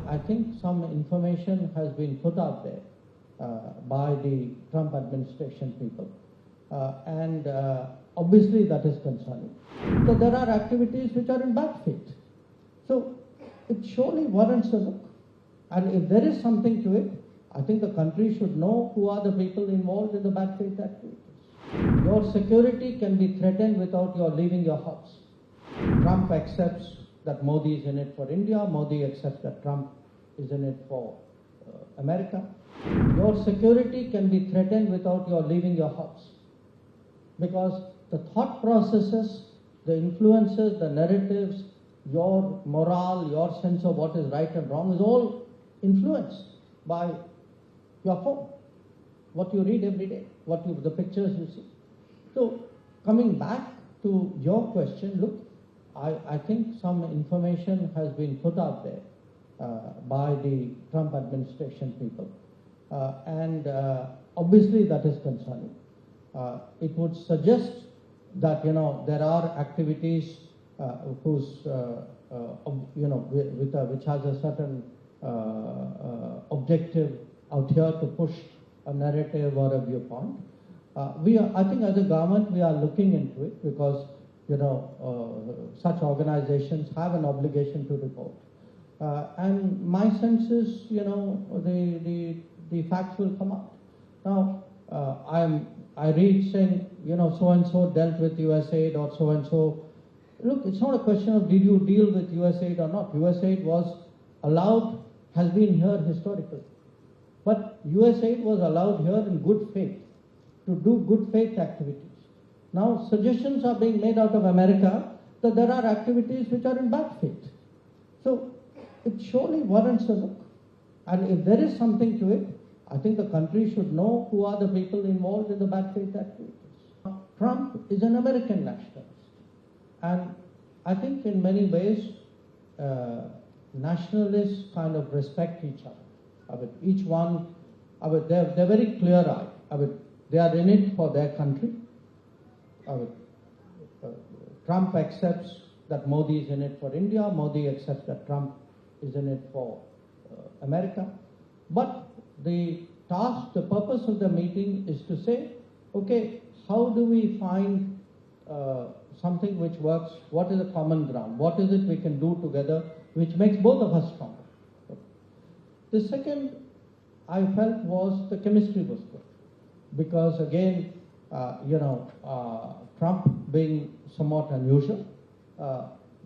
I think some information has been put out there by the Trump administration people, and obviously that is concerning. So there are activities which are in bad faith. So it surely warrants a look. And if there is something to it, I think the country should know who are the people involved in the bad faith activities. Your security can be threatened without your leaving your house. Trump accepts that Modi is in it for India. Modi accepts that Trump is in it for America. Your security can be threatened without your leaving your house. Because the thought processes, the influences, the narratives, your morale, your sense of what is right and wrong is all influenced by your phone, what you read every day, the pictures you see. So coming back to your question, look, I think some information has been put out there by the Trump administration people, and obviously that is concerning. It would suggest that there are activities which has a certain objective out here to push a narrative or a viewpoint. I think as a government we are looking into it because such organizations have an obligation to report. And my sense is the facts will come out. Now I read saying so and so dealt with USAID or so and so. Look, it's not a question of did you deal with USAID or not. USAID was allowed, has been here historically. But USAID was allowed here in good faith, to do good faith activities. Now suggestions are being made out of America that there are activities which are in bad faith. So it surely warrants a look. And if there is something to it, I think the country should know who are the people involved in the bad faith activities. Trump is an American nationalist. And I think in many ways, nationalists kind of respect each other. Each one, they're very clear-eyed. They are in it for their country. Trump accepts that Modi is in it for India. Modi accepts that Trump is in it for America. But the task, the purpose of the meeting is to say, okay, how do we find something which works? What is the common ground? What is it we can do together which makes both of us stronger? The second I felt was the chemistry was good. Because again, Trump being somewhat unusual,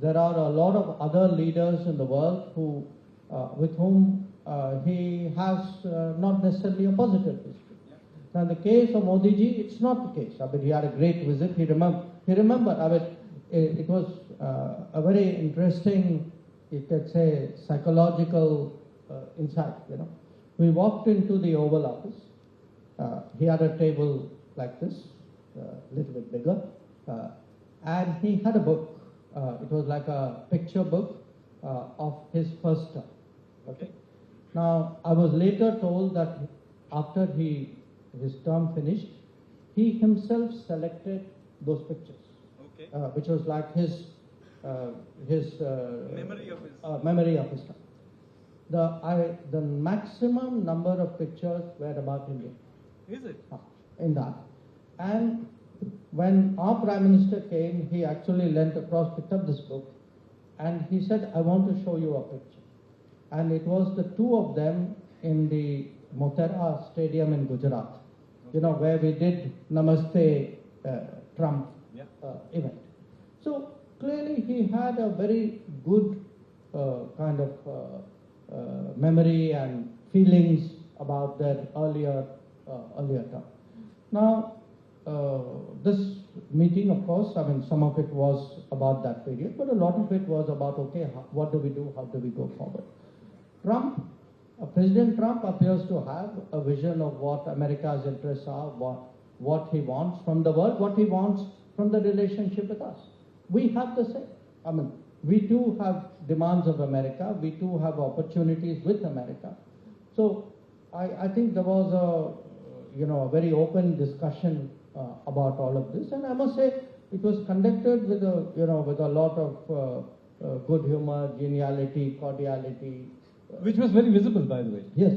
there are a lot of other leaders in the world who, with whom he has not necessarily a positive history. Now, in the case of Modi ji, it's not the case. He had a great visit. He remembered. It was a very interesting, you could say, psychological insight. We walked into the Oval Office. He had a table like this, a little bit bigger, and he had a book. It was like a picture book of his first term. Okay. Now, I was later told that after his term finished, he himself selected those pictures, which was like his memory of his term. The maximum number of pictures were about India. Is it? In that. And when our Prime Minister came, he actually leant across, picked up this book, and he said, I want to show you a picture. And it was the two of them in the Motera Stadium in Gujarat, where we did Namaste Trump event. So clearly he had a very good kind of memory and feelings about their earlier term. Now, this meeting, of course, some of it was about that period, but a lot of it was about, okay, what do we do? How do we go forward? President Trump appears to have a vision of what America's interests are, what he wants from the world, what he wants from the relationship with us. We have the same. We too have demands of America. We too have opportunities with America. So I think there was a very open discussion about all of this, and I must say it was conducted with a lot of good humor, geniality, cordiality. Which was very visible, by the way. Yes.